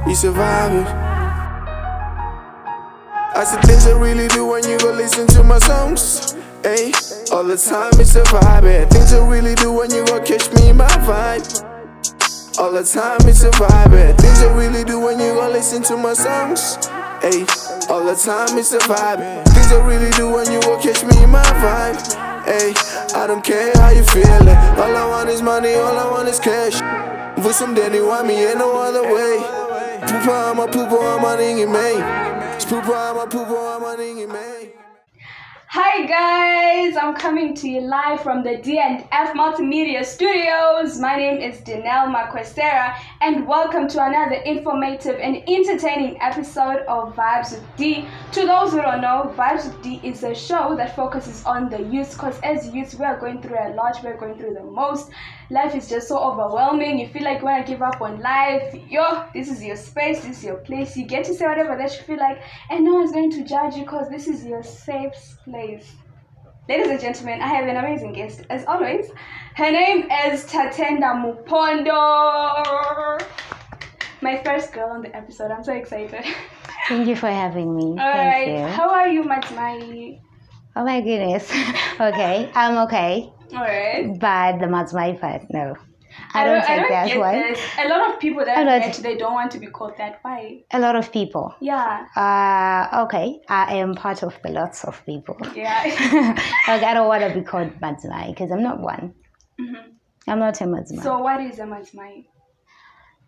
you survive it. I said things I really do when you go listen to my songs. Hey, all the time it's a vibe. Things I really do when you go catch me in my vibe. All the time it's a vibe. Things I really do when you go listen to my songs. Hey, all the time it's a vibe. Things I really do when you go catch me in my vibe. Hey, I don't care how you feelin'. All I want is money, all I want is cash. For some daddy want me in no other way. Poopa, I'm a poopa, I'm a ningy man. Poopa, I'm a poopa, I'm a ningy man. Hi guys, I'm coming to you live from the D&F Multimedia Studios. My name is Danelle Mapostori and welcome to another informative and entertaining episode of Vibes with D. To those who don't know, Vibes with D is a show that focuses on the youth, because as youth we are going through a lot, we're going through the most. Life is just so overwhelming. You feel like you want to give up on life. This is your space, this is your place. You get to say whatever that you feel like, and no one's going to judge you because this is your safe place. Ladies and gentlemen, I have an amazing guest, as always. Her name is Tatenda Mupondo. My first girl on the episode. I'm so excited. Thank you for having me. Thank you. How are you, Matsmai? Oh my goodness. Okay, I'm okay. Alright. But the Matsmai part, no. I don't take that one. This. A lot of people that I've met today don't want to be called that. Why? A lot of people. Yeah. Okay. I am part of the lots of people. Yeah. Like I don't want to be called Matsmai because I'm not one. Mm-hmm. I'm not a Matsmai. So what is a Matsmai?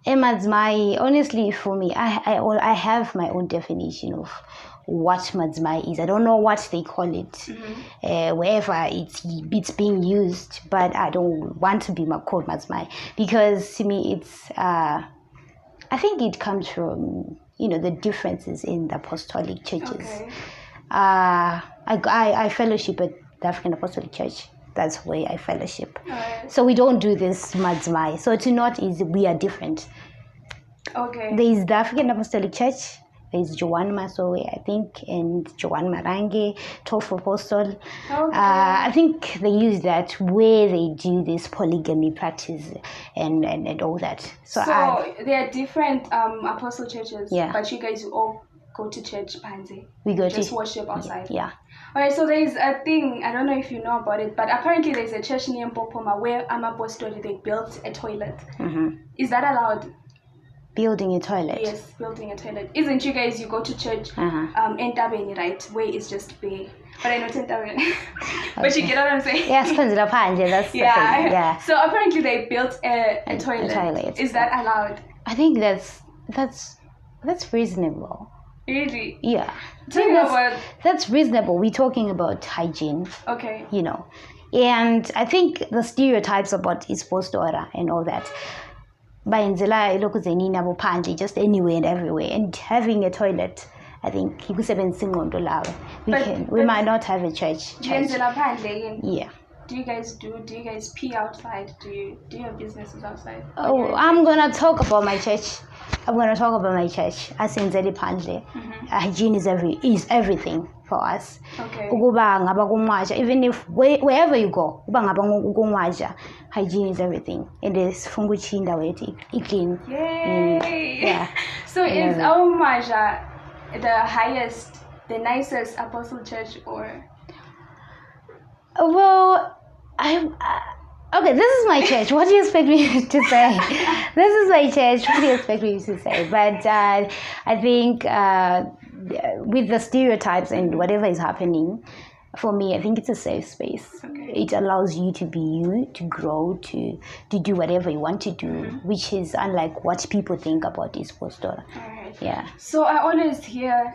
A Matsmai, honestly, for me, I have my own definition of what Matsmai is. I don't know what they call it, wherever it's being used, but I don't want to be called Matsmai because to me it's, I think it comes from, the differences in the apostolic churches. Okay. I fellowship at the African Apostolic Church. That's where I fellowship. Right. So we don't do this Matsmai. So to not is we are different. Okay. There is the African Apostolic Church. There is Joan Masowe, I think, and Joan Marange, Tofu Apostle. Okay. I think they use that where they do this polygamy practice and all that. So there are different apostle churches, yeah. But you guys all go to church, Panze. We go just worship outside. Yeah. Alright, so there is a thing, I don't know if you know about it, but apparently there is a church near Mpopoma where mapostori, they built a toilet. Mm-hmm. Is that allowed? Building a toilet? Yes, building a toilet. Isn't you guys, you go to church in Tabeni, right? Where it's just bare. But I know Tabeni. But you get what I'm saying? Yes, that's the thing. Yeah. So apparently they built a toilet. A toilet. Is that allowed? I think that's reasonable. Really? Yeah. That's reasonable. We're talking about hygiene. Okay. And I think the stereotypes about ispostora and all that. Just anywhere and everywhere. And having a toilet, I think we might not have a church. Yeah. Do you guys pee outside? Do you have businesses outside? Oh, I'm gonna talk about my church. Asinzeli phandle. Hygiene is everything for us. Okay. Even if wherever you go, hygiene is everything. And there's funguchinda clean. Yay! Yeah. So is our Maja the highest, the nicest apostle church, or? Well, okay, this is my church. What do you expect me to say? This is my church. What do you expect me to say? But I think with the stereotypes and whatever is happening, for me, I think it's a safe space. Okay. It allows you to be you, to grow, to do whatever you want to do, which is unlike what people think about this pastor. Right. Yeah. So I always hear,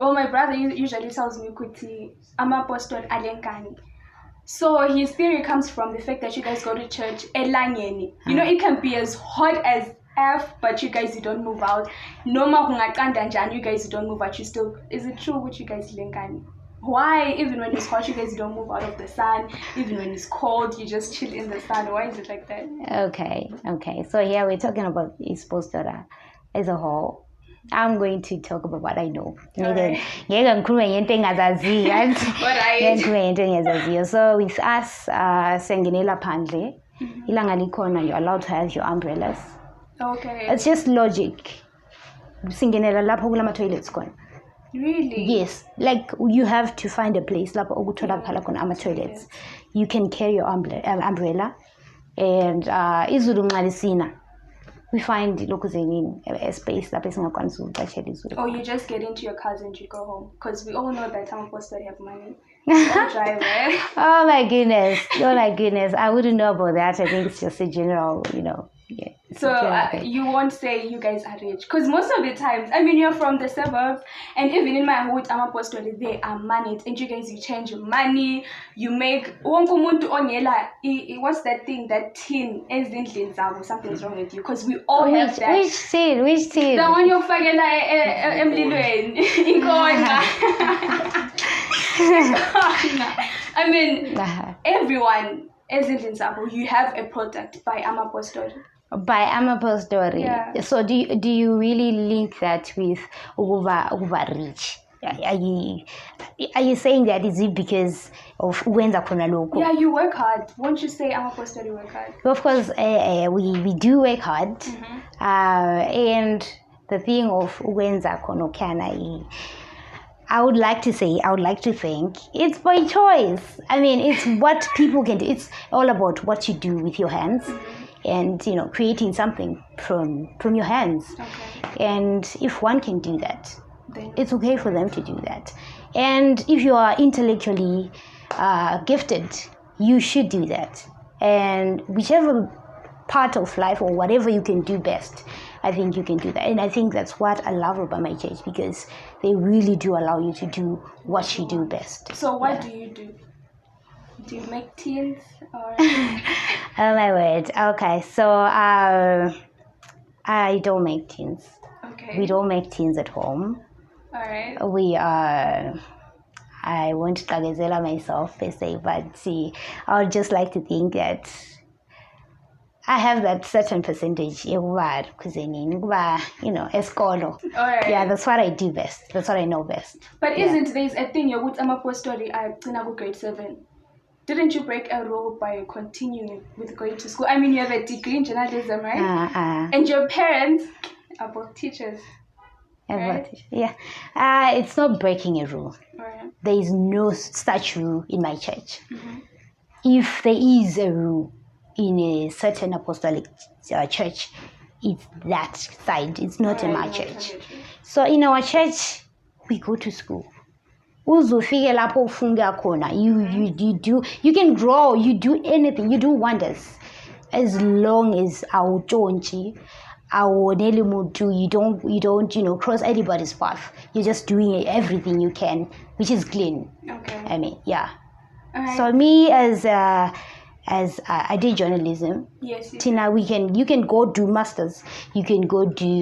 my brother usually tells me quickly, I'm a pastor alenkani. So his theory comes from the fact that you guys go to church elangeni. It can be as hot as F, but you guys, you don't move out. Noma kungaqanda njani, you guys, you don't move out. You still, is it true with you guys lengani? Why, even when it's hot, you guys don't move out of the sun? Even when it's cold, you just chill in the sun. Why is it like that? Okay. So here we're talking about Ispostora as a whole. I'm going to talk about what I know. What are you? So with us, Senginela Pandle, Ilanga Likona, you're allowed to have your umbrellas. Okay. It's just logic. singenela lapho kulama toilets khona. Really? Yes, like you have to find a place lapho ukutholakala khona ama toilets. You can carry your umbrella and izulu nxa lisina. We find a space lapho singakwanisa ukucatshela izulu. Or you just get into your cars and you go home, because we all know that mapostori have money. Drive, right? Oh my goodness! I wouldn't know about that. I think it's just a general, Yeah, so you won't say you guys are rich, because most of the times, I mean, you're from the suburbs, and even in my hood, mapostori, they are moneyed, and you guys, you change your money, you make what's that thing, that tin, something's wrong with you, because we all have that. Which tin? The one you're emlilweni ikhona. I mean, everyone, you have a product by mapostori. By mapostori. Yeah. So do you really link that with uba rich? Are you saying that is it because of uwenza khona lokho? Yeah, you work hard. Won't you say mapostori work hard? Of course, we do work hard. And the thing of uwenza khona kana, I would like to think it's by choice. I mean, it's what people can do. It's all about what you do with your hands, and creating something from your hands. Okay. And if one can do that, Then it's okay for them to do that. And if you are intellectually gifted, you should do that. And whichever part of life or whatever you can do best, I think you can do that. And I think that's what I love about my church, because they really do allow you to do what you do best. So what do you do? Do you make tins or? Oh my word. Okay, so I don't make tins. Okay. We don't make tins at home. All right. I won't kagezela myself per se, but see, I would just like to think that I have that certain percentage, eskolo. Alright. Yeah, that's what I do best. That's what I know best. But isn't there a thing you would mapostori grade 7? Didn't you break a rule by continuing with going to school? I mean, you have a degree in journalism, right? And your parents are both teachers. Right? Yeah. It's not breaking a rule. Right. There is no such rule in my church. If there is a rule in a certain apostolic church, it's that side. It's not in my church. So in our church, we go to school. Uzofike lapho ufunga khona. You can grow. You do anything. You do wonders, as long as awuntshontshe, awoneli muntu. You don't cross anybody's path. You're just doing everything you can, which is clean. Okay. I mean, yeah. Right. So me as I did journalism. Yes. Tina, you can go do masters. You can go do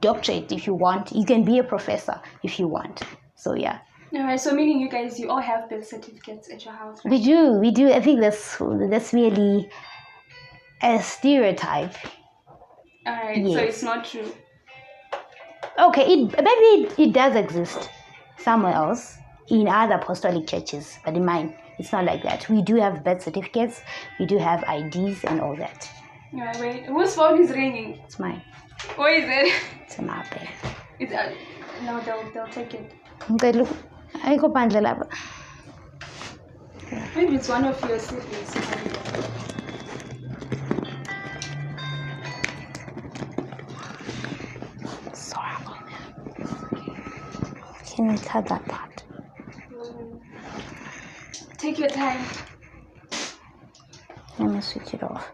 doctorate if you want. You can be a professor if you want. So yeah. Alright. So meaning you guys, you all have birth certificates at your house, right? We do. I think that's really a stereotype. Alright. Yes. So it's not true. Okay, maybe it does exist somewhere else in other apostolic churches, but in mine, it's not like that. We do have birth certificates, we do have IDs and all that. Alright, wait. Whose phone is ringing? It's mine. What is it? It's a map. It's no, they'll take it. Okay, look. I go pandla lapha. Maybe it's one of your siblings. Sorry about that. Can we cut that part? Take your time. Let me switch it off.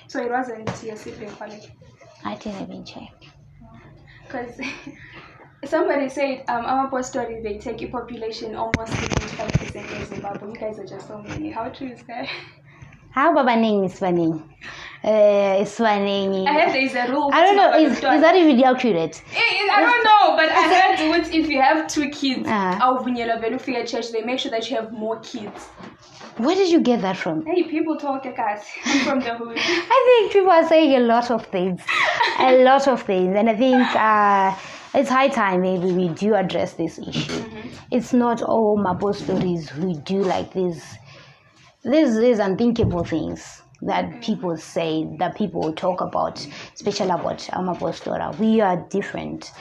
So it wasn't your sibling quality. I didn't even check. Because somebody said, mapostori, they take a population almost 75% in Zimbabwe. You guys are just so many. How true is that? How babaning is funny? It's funny. I heard there is a rule. I don't know. Is that even accurate? I don't know, but I heard if you have 2 kids, Uh-huh. church, they make sure that you have more kids. Where did you get that from? Hey, people talk like us. I'm from the hood. I think people are saying a lot of things. And I think it's high time maybe we do address this issue. It's not all mapostori who do like this. These unthinkable things. that people say, that people talk about, especially about Amapostora. We are different.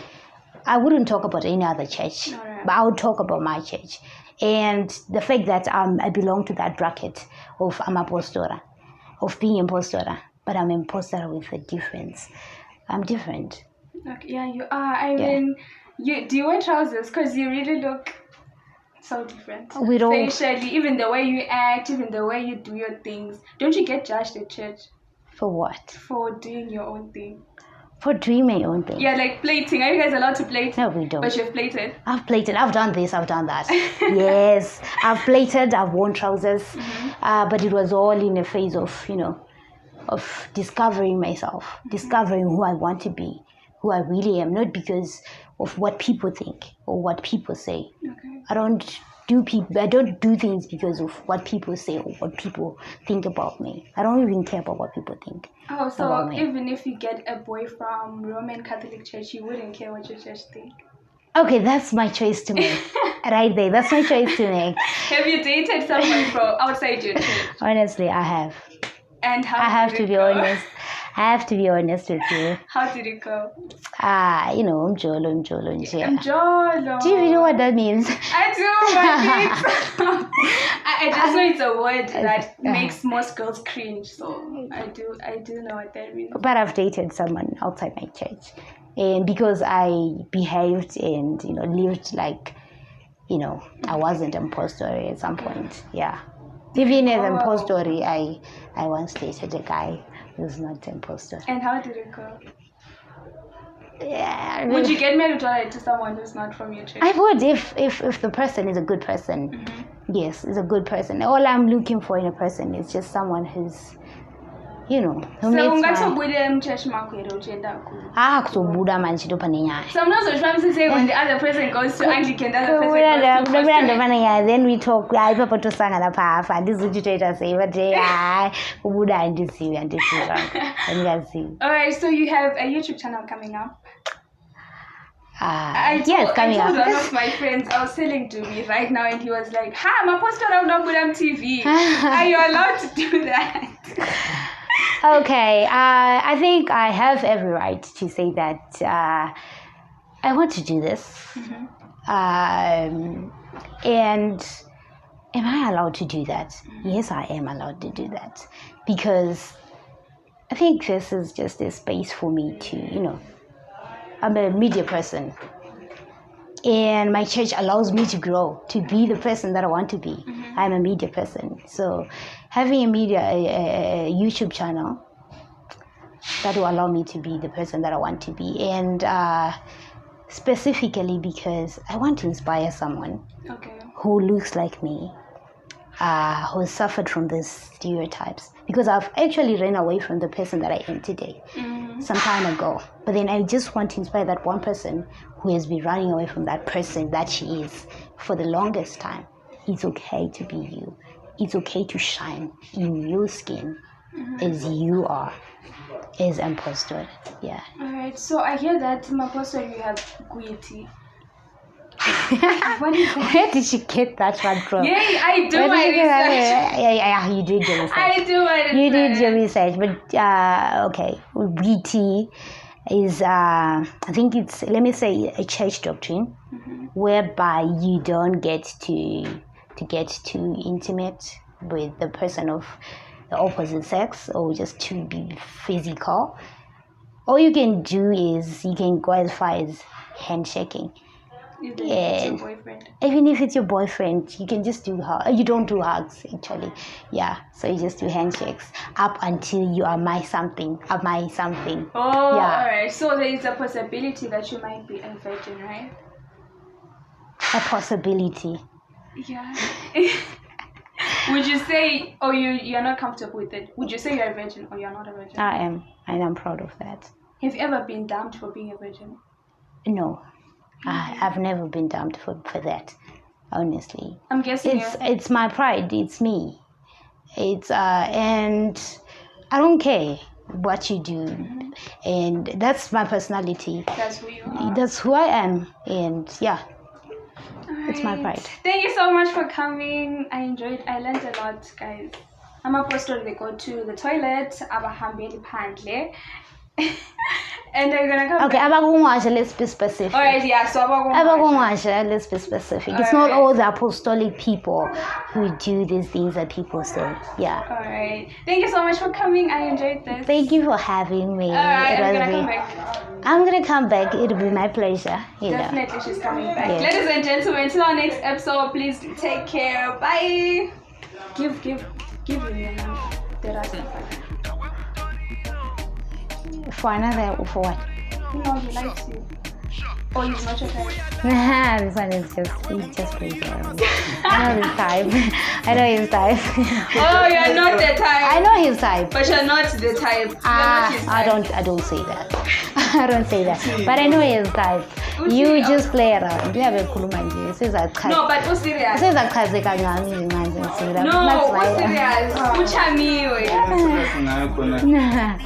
I wouldn't talk about any other church, but I would talk about my church. And the fact that I belong to that bracket of Amapostora, of being impostora, but I'm impostora with a difference. I'm different. Okay, yeah, you are. I mean, do you wear trousers? Because you really look so different. We don't. Facially, even the way you act, even the way you do your things. Don't you get judged at church? For what? For doing your own thing. For doing my own thing. Yeah, like plating. Are you guys allowed to plate? No, we don't. But you've plated. I've plated. I've done this. I've done that. Yes, I've plated. I've worn trousers. But it was all in a phase of, of discovering myself, discovering who I want to be, who I really am, not because of what people think or what people say. Okay. I don't do things because of what people say or what people think about me. I don't even care about what people think. Oh, so even if you get a boy from Roman Catholic Church, you wouldn't care what your church think? Okay, that's my choice to make. Right there, that's my choice to make. Have you dated someone from outside your church? Honestly, I have. And how I have did to it be go? honest. I have to be honest with you. How did it go? Mjolo. Njolo. Do you even know what that means? I do, but I just know it's a word that makes most girls cringe. So I do know what that means. But I've dated someone outside my church, and because I behaved and lived like, I wasn't impostor at some point. Yeah, even as impostor, I once dated a guy who's not impostor. And how did it go? Yeah. Would you get married to someone who's not from your church? I would if the person is a good person. Mm-hmm. Yes, is a good person. All I'm looking for in a person is just someone who's, who so ungathobuda church makwero uchenda ku. Kuzobuda manje ndopane So I'm not so sure I'm saying when the other person goes to Anglican, the other person goes to Pastor. Then we talk. I papa to sanga la papa. This is what say, but kubuda andisi. Alright, so you have a YouTube channel coming up. Yes, coming I told up. one of my friends, I was telling to me right now, and he was like, I'm a poster of Nobudam TV. Are you allowed to do that? Okay, I think I have every right to say that I want to do this. And am I allowed to do that? Yes, I am allowed to do that. Because I think this is just a space for me to, I'm a media person. And my church allows me to grow, to be the person that I want to be. I'm a media person. So having a YouTube channel, that will allow me to be the person that I want to be. And specifically because I want to inspire someone who looks like me, who suffered from these stereotypes. Because I've actually ran away from the person that I am today some time ago. But then I just want to inspire that one person who has been running away from that person that she is for the longest time. It's okay to be you. It's okay to shine in your skin as you are, as impostor. Yeah. Alright, so I hear that Mapostor, you have guiti. What is that? Where did she get that one from? Yeah, I do my research. Yeah, you did your research. I do my research. You did your research, but okay, BT is I think it's, let me say, a church doctrine whereby you don't get to get too intimate with the person of the opposite sex or just to be physical. All you can do is you can go as far as handshaking. Even if it's your boyfriend. Even if it's your boyfriend, you can just do hugs. You don't do hugs, actually. Yeah, so you just do handshakes up until you are my something. Oh, yeah. Alright. So there is a possibility that you might be a virgin, right? A possibility. Yeah. Would you say, you're not comfortable with it? Would you say you're a virgin or you're not a virgin? I am, and I'm proud of that. Have you ever been dumped for being a virgin? No. I've never been dumped for that, honestly. I'm guessing it's my pride. It's me. It's and I don't care what you do, and that's my personality. That's who you are. That's who I am, and yeah, it's my pride. Thank you so much for coming. I enjoyed. I learned a lot, guys. Amapostori, they go to the toilet, abahambeli phandle. And they're gonna come Okay, back. abakungwasha, let's be specific. Alright, yeah, so Abakungwasha, let's be specific. It's not all the apostolic people who do these things that people say. Yeah. Alright. Thank you so much for coming. I enjoyed this. Thank you for having me. Alright, I'm gonna really- come back. I'm gonna come back. It'll be my pleasure. You know. Definitely she's coming back. Yeah. Ladies and gentlemen, till our next episode, please take care. Bye. Give your number. For another or for what? No, he likes you. Oh, he's not your type. This one is he's just crazy. I know his type. I know his type. Oh, you're not the type. I know his type. But you're not the type. You're not his type. I don't say that. I don't say that. But I know his type. Who's You he? just play around. You have a cool man. No, but who's serious? Says that kazeka ngami manje sila. No, who's serious? Uchamiwe. Nah.